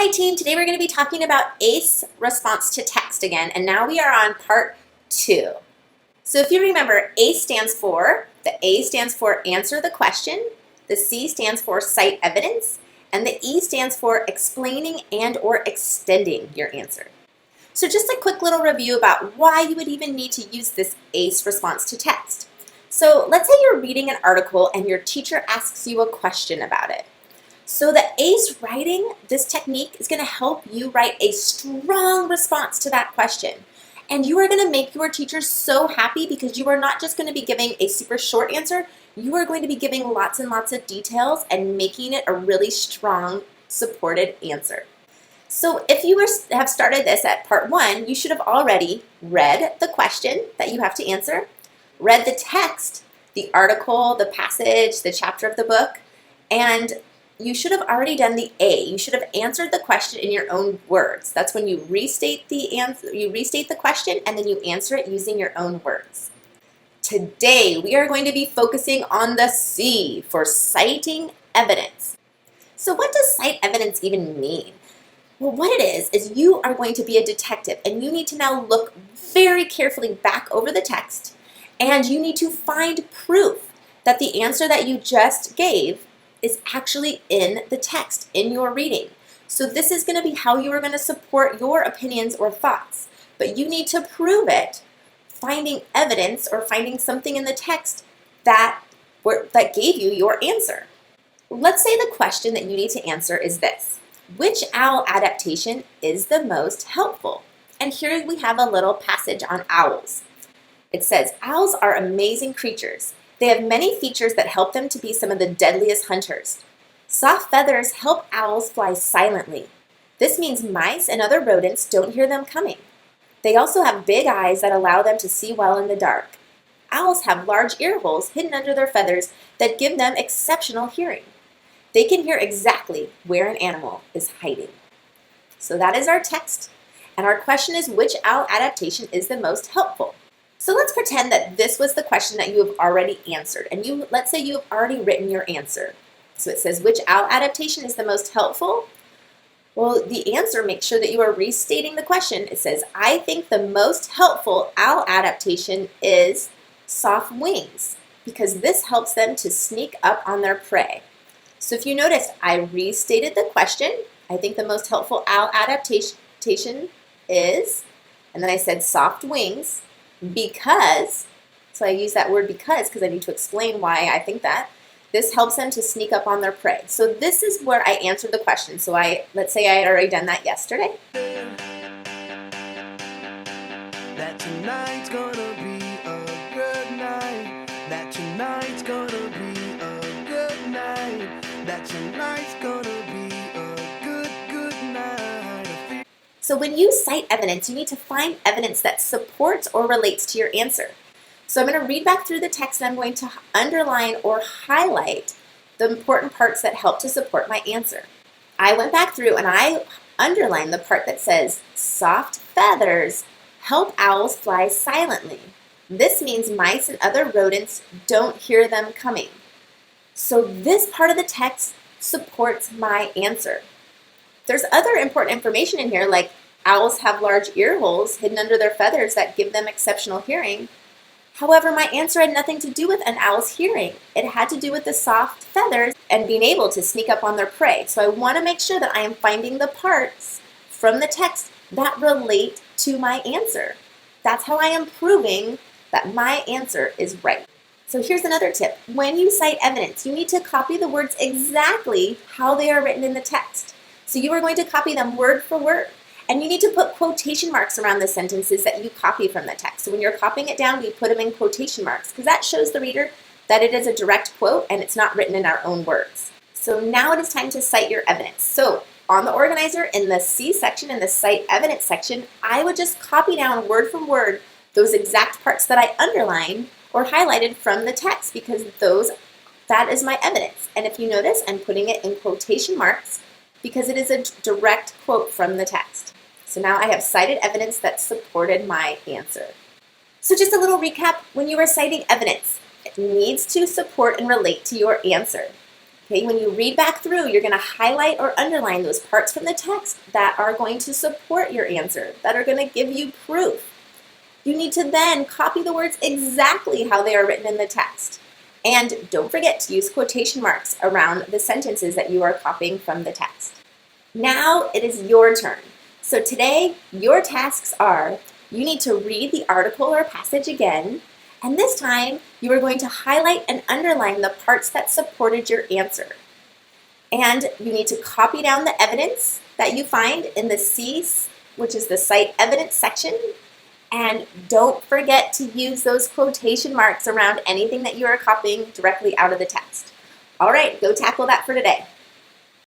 Hi team, today we're going to be talking about ACE response to text again, and now we are on part 2. So if you remember, ACE stands for, the A stands for answer the question, the C stands for cite evidence, and the E stands for explaining and or extending your answer. So just a quick little review about why you would even need to use this ACE response to text. So let's say you're reading an article and your teacher asks you a question about it. So the ACE writing, this technique is going to help you write a strong response to that question. And you are going to make your teacher so happy because you are not just going to be giving a super short answer, you are going to be giving lots and lots of details and making it a really strong, supported answer. So if you have started this at part 1, you should have already read the question that you have to answer, read the text, the article, the passage, the chapter of the book, and you should have already done the A. You should have answered the question in your own words. That's when you restate the answer, you restate the question, and then you answer it using your own words. Today, we are going to be focusing on the C for citing evidence. So what does cite evidence even mean? Well, what it is you are going to be a detective, and you need to now look very carefully back over the text, and you need to find proof that the answer that you just gave is actually in the text, in your reading. So this is going to be how you are going to support your opinions or thoughts. But you need to prove it, finding evidence or finding something in the text that gave you your answer. Let's say the question that you need to answer is this: which owl adaptation is the most helpful? And here we have a little passage on owls. It says, owls are amazing creatures. They have many features that help them to be some of the deadliest hunters. Soft feathers help owls fly silently. This means mice and other rodents don't hear them coming. They also have big eyes that allow them to see well in the dark. Owls have large ear holes hidden under their feathers that give them exceptional hearing. They can hear exactly where an animal is hiding. So that is our text, and our question is, which owl adaptation is the most helpful? So let's pretend that this was the question that you have already answered, and let's say you have already written your answer. So it says, which owl adaptation is the most helpful? Well, the answer, make sure that you are restating the question. It says, I think the most helpful owl adaptation is soft wings, because this helps them to sneak up on their prey. So if you notice, I restated the question. I think the most helpful owl adaptation is, and then I said soft wings, because, so I use that word because I need to explain why I think that. This helps them to sneak up on their prey. So this is where I answered the question. So let's say I had already done that yesterday. That tonight's gonna be a good night. That tonight's gonna be a good night. That tonight's gonna be a good night. So when you cite evidence, you need to find evidence that supports or relates to your answer. So I'm going to read back through the text, and I'm going to underline or highlight the important parts that help to support my answer. I went back through and I underlined the part that says, soft feathers help owls fly silently. This means mice and other rodents don't hear them coming. So this part of the text supports my answer. There's other important information in here, like owls have large ear holes hidden under their feathers that give them exceptional hearing. However, my answer had nothing to do with an owl's hearing. It had to do with the soft feathers and being able to sneak up on their prey. So I want to make sure that I am finding the parts from the text that relate to my answer. That's how I am proving that my answer is right. So here's another tip. When you cite evidence, you need to copy the words exactly how they are written in the text. So you are going to copy them word for word. And you need to put quotation marks around the sentences that you copy from the text. So when you're copying it down, we put them in quotation marks because that shows the reader that it is a direct quote and it's not written in our own words. So now it is time to cite your evidence. So on the organizer, in the C section, in the cite evidence section, I would just copy down word for word those exact parts that I underlined or highlighted from the text, because that is my evidence. And if you notice, I'm putting it in quotation marks because it is a direct quote from the text. So now I have cited evidence that supported my answer. So just a little recap, when you are citing evidence, it needs to support and relate to your answer. Okay, when you read back through, you're going to highlight or underline those parts from the text that are going to support your answer, that are going to give you proof. You need to then copy the words exactly how they are written in the text. And don't forget to use quotation marks around the sentences that you are copying from the text. Now it is your turn. So today, your tasks are, you need to read the article or passage again, and this time you are going to highlight and underline the parts that supported your answer. And you need to copy down the evidence that you find in the C, which is the Cite Evidence section. And don't forget to use those quotation marks around anything that you are copying directly out of the text. All right, go tackle that for today.